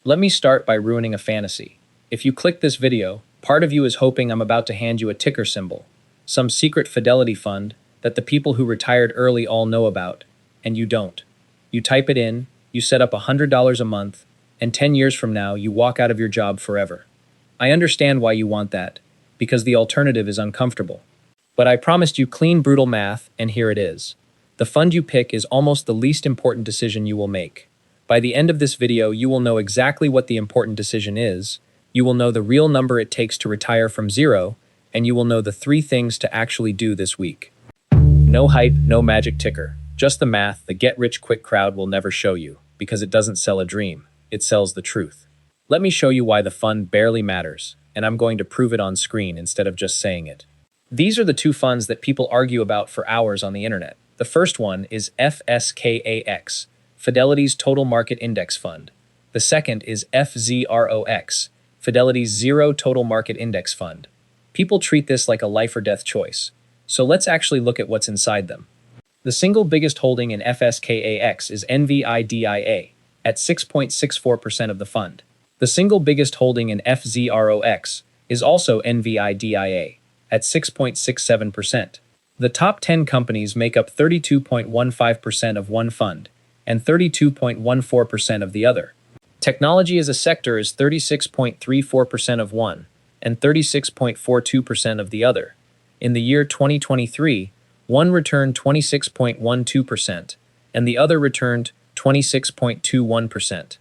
Let me start by ruining a fantasy. If you click this video, part of you is hoping I'm about to hand you a ticker symbol, some secret Fidelity fund that the people who retired early all know about, and you don't. You type it in, you set up $100 a month, and 10 years from now you walk out of your job forever. I understand why you want that, because the alternative is uncomfortable. But I promised you clean, brutal math, and here it is. The fund you pick is almost the least important decision you will make. By the end of this video, you will know exactly what the important decision is, you will know the real number it takes to retire from zero, and you will know the 3 things to actually do this week. No hype, no magic ticker. Just the math the get-rich-quick crowd will never show you, because it doesn't sell a dream, it sells the truth. Let me show you why the fund barely matters, and I'm going to prove it on screen instead of just saying it. These are the 2 funds that people argue about for hours on the internet. The first one is FSKAX, Fidelity's Total Market Index Fund. The second is FZROX, Fidelity's Zero Total Market Index Fund. People treat this like a life or death choice, so let's actually look at what's inside them. The single biggest holding in FSKAX is NVIDIA, at 6.64% of the fund. The single biggest holding in FZROX is also NVIDIA, at 6.67%. The top 10 companies make up 32.15% of one fund and 32.14% of the other. Technology as a sector is 36.34% of one and 36.42% of the other. In the year 2023, one returned 26.12% and the other returned 26.21%.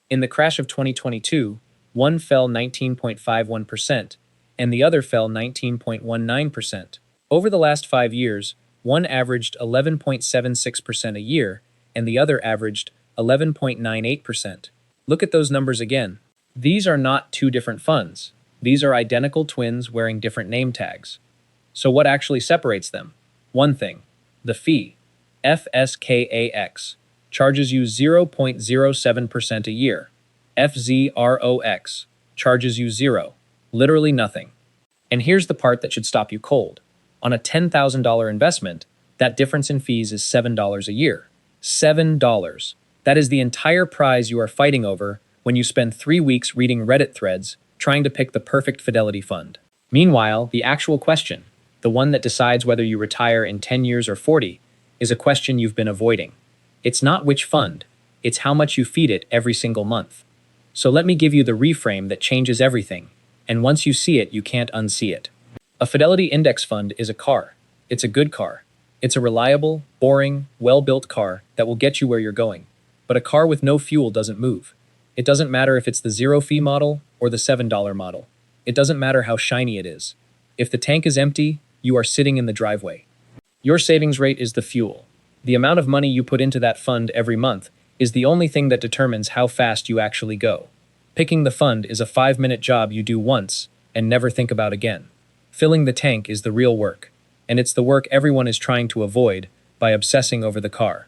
In the crash of 2022, one fell 19.51% and the other fell 19.19%. Over the last 5 years, one averaged 11.76% a year and the other averaged 11.98%. Look at those numbers again. These are not 2 different funds. These are identical twins wearing different name tags. So what actually separates them? One thing, the fee. FSKAX charges you 0.07% a year. FZROX charges you 0, literally nothing. And here's the part that should stop you cold. On a $10,000 investment, that difference in fees is $7 a year. $7. That is the entire prize you are fighting over when you spend 3 weeks reading Reddit threads trying to pick the perfect Fidelity fund. Meanwhile, the actual question, the one that decides whether you retire in 10 years or 40, is a question you've been avoiding. It's not which fund, it's how much you feed it every single month. So let me give you the reframe that changes everything, and once you see it, you can't unsee it. A Fidelity index fund is a car. It's a good car. It's a reliable, boring, well-built car that will get you where you're going. But a car with no fuel doesn't move. It doesn't matter if it's the zero-fee model or the $7 model. It doesn't matter how shiny it is. If the tank is empty, you are sitting in the driveway. Your savings rate is the fuel. The amount of money you put into that fund every month is the only thing that determines how fast you actually go. Picking the fund is a 5-minute job you do once and never think about again. Filling the tank is the real work, and it's the work everyone is trying to avoid by obsessing over the car.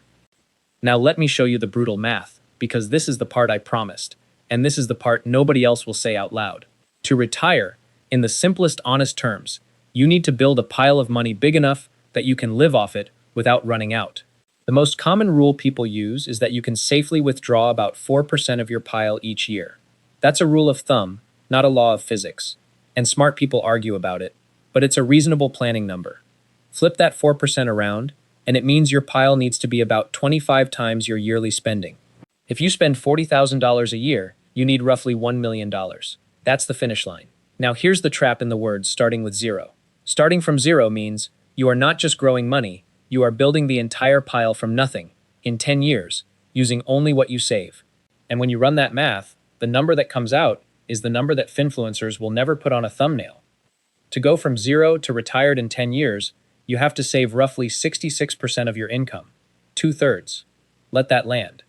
Now let me show you the brutal math, because this is the part I promised, and this is the part nobody else will say out loud. To retire, in the simplest honest terms, you need to build a pile of money big enough that you can live off it without running out. The most common rule people use is that you can safely withdraw about 4% of your pile each year. That's a rule of thumb, not a law of physics, and smart people argue about it, but it's a reasonable planning number. Flip that 4% around, and it means your pile needs to be about 25 times your yearly spending. If you spend $40,000 a year, you need roughly $1 million. That's the finish line. Now here's the trap in the words starting with zero. Starting from zero means you are not just growing money, you are building the entire pile from nothing, in 10 years, using only what you save. And when you run that math, the number that comes out is the number that finfluencers will never put on a thumbnail. To go from zero to retired in 10 years, you have to save roughly 66% of your income, 2/3. Let that land.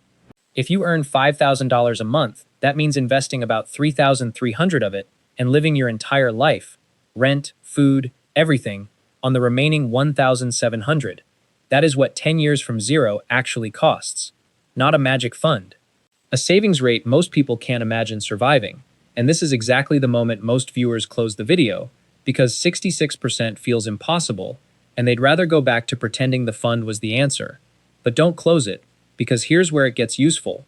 If you earn $5,000 a month, that means investing about $3,300 of it and living your entire life, rent, food, everything, on the remaining $1,700. That is what 10 years from zero actually costs, not a magic fund. A savings rate most people can't imagine surviving, and this is exactly the moment most viewers close the video, because 66% feels impossible, and they'd rather go back to pretending the fund was the answer. But don't close it, because here's where it gets useful.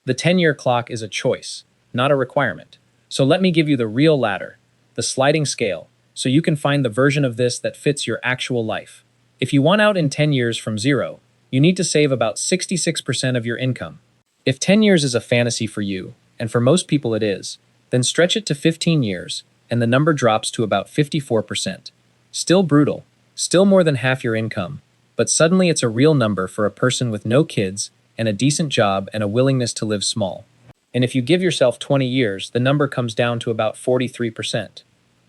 The 10-year clock is a choice, not a requirement. So let me give you the real ladder, the sliding scale, so you can find the version of this that fits your actual life. If you want out in 10 years from zero, you need to save about 66% of your income. If 10 years is a fantasy for you, and for most people it is, then stretch it to 15 years, and the number drops to about 54%. Still brutal, still more than half your income, but suddenly it's a real number for a person with no kids and a decent job and a willingness to live small. And if you give yourself 20 years, the number comes down to about 43%.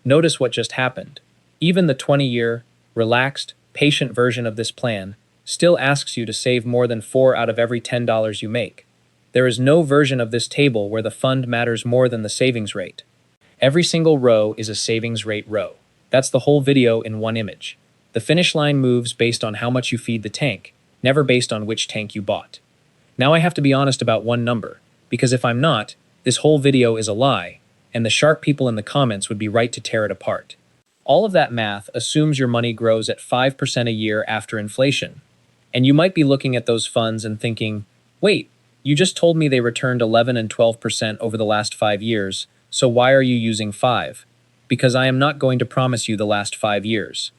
Notice what just happened. Even the 20-year, relaxed, patient version of this plan still asks you to save more than 4 out of every $10 you make. There is no version of this table where the fund matters more than the savings rate. Every single row is a savings rate row. That's the whole video in one image. The finish line moves based on how much you feed the tank, never based on which tank you bought. Now I have to be honest about one number, because if I'm not, this whole video is a lie, and the sharp people in the comments would be right to tear it apart. All of that math assumes your money grows at 5% a year after inflation. And you might be looking at those funds and thinking, wait, you just told me they returned 11 and 12% over the last 5 years, so why are you using 5? Because I am not going to promise you the last 5 years.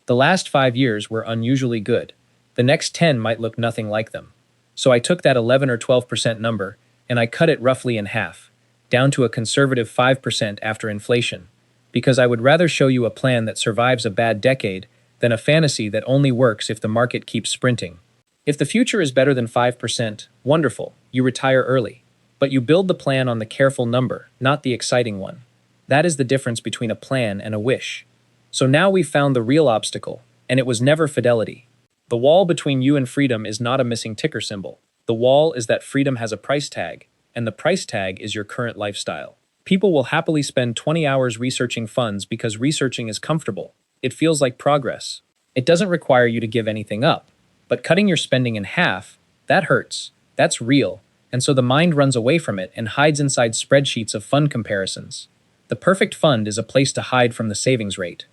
The last 5 years were unusually good. The next 10 might look nothing like them. So I took that 11 or 12% number and I cut it roughly in half, down to a conservative 5% after inflation, because I would rather show you a plan that survives a bad decade than a fantasy that only works if the market keeps sprinting. If the future is better than 5%, wonderful, you retire early. But you build the plan on the careful number, not the exciting one. That is the difference between a plan and a wish. So now we've found the real obstacle, and it was never Fidelity. The wall between you and freedom is not a missing ticker symbol. The wall is that freedom has a price tag, and the price tag is your current lifestyle. People will happily spend 20 hours researching funds because researching is comfortable. It feels like progress. It doesn't require you to give anything up. But cutting your spending in half, that hurts. That's real. And so the mind runs away from it and hides inside spreadsheets of fund comparisons. The perfect fund is a place to hide from the savings rate.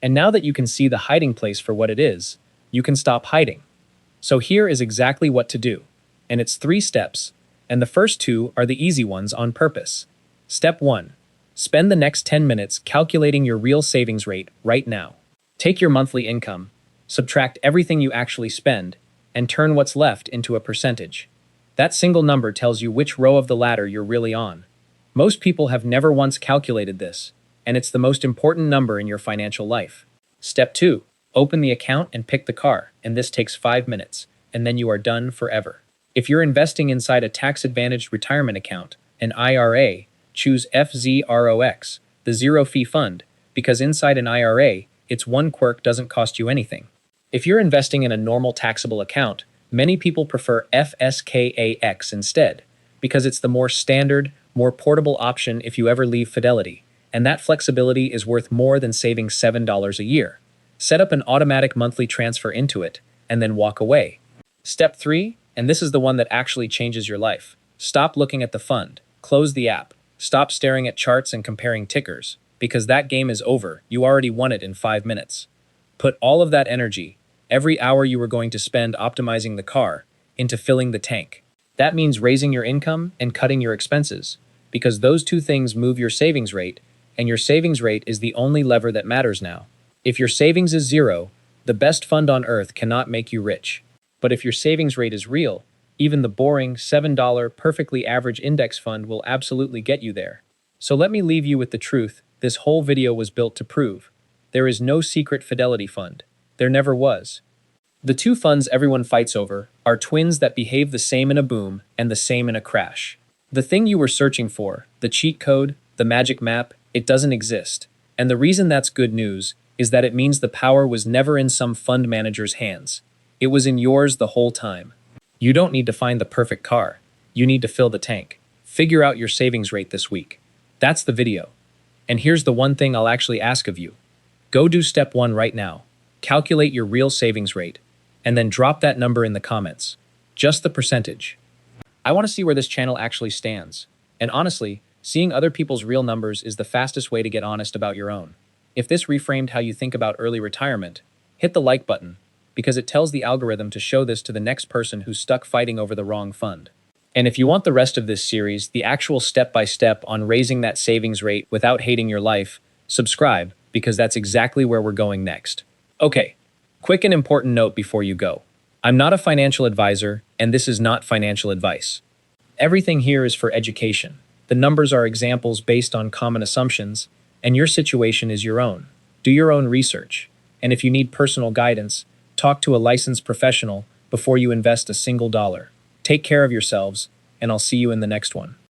And now that you can see the hiding place for what it is, you can stop hiding. So here is exactly what to do. And it's 3 steps. And the first 2 are the easy ones on purpose. Step 1. Spend the next 10 minutes calculating your real savings rate right now. Take your monthly income, subtract everything you actually spend, and turn what's left into a percentage. That single number tells you which row of the ladder you're really on. Most people have never once calculated this, and it's the most important number in your financial life. Step 2. Open the account and pick the car, and this takes 5 minutes, and then you are done forever. If you're investing inside a tax-advantaged retirement account, an IRA, choose FZROX, the zero-fee fund, because inside an IRA, its one quirk doesn't cost you anything. If you're investing in a normal taxable account, many people prefer FSKAX instead, because it's the more standard, more portable option if you ever leave Fidelity, and that flexibility is worth more than saving $7 a year. Set up an automatic monthly transfer into it, and then walk away. Step 3, and this is the one that actually changes your life. Stop looking at the fund. Close the app. Stop staring at charts and comparing tickers, because that game is over. You already won it in 5 minutes. Put all of that energy, every hour you were going to spend optimizing the car, into filling the tank. That means raising your income and cutting your expenses, because those 2 things move your savings rate, and your savings rate is the only lever that matters now. If your savings is 0, the best fund on earth cannot make you rich. But if your savings rate is real, even the boring $7 perfectly average index fund will absolutely get you there. So let me leave you with the truth this whole video was built to prove. There is no secret Fidelity fund. There never was. The 2 funds everyone fights over are twins that behave the same in a boom and the same in a crash. The thing you were searching for, the cheat code, the magic map, it doesn't exist. And the reason that's good news is that it means the power was never in some fund manager's hands. It was in yours the whole time. You don't need to find the perfect car. You need to fill the tank. Figure out your savings rate this week. That's the video. And here's the one thing I'll actually ask of you. Go do step 1 right now. Calculate your real savings rate, and then drop that number in the comments. Just the percentage. I want to see where this channel actually stands. And honestly, seeing other people's real numbers is the fastest way to get honest about your own. If this reframed how you think about early retirement, hit the like button, because it tells the algorithm to show this to the next person who's stuck fighting over the wrong fund. And if you want the rest of this series, the actual step-by-step on raising that savings rate without hating your life, subscribe, because that's exactly where we're going next. Okay, quick and important note before you go. I'm not a financial advisor, and this is not financial advice. Everything here is for education. The numbers are examples based on common assumptions, and your situation is your own. Do your own research. And if you need personal guidance, talk to a licensed professional before you invest a single dollar. Take care of yourselves, and I'll see you in the next one.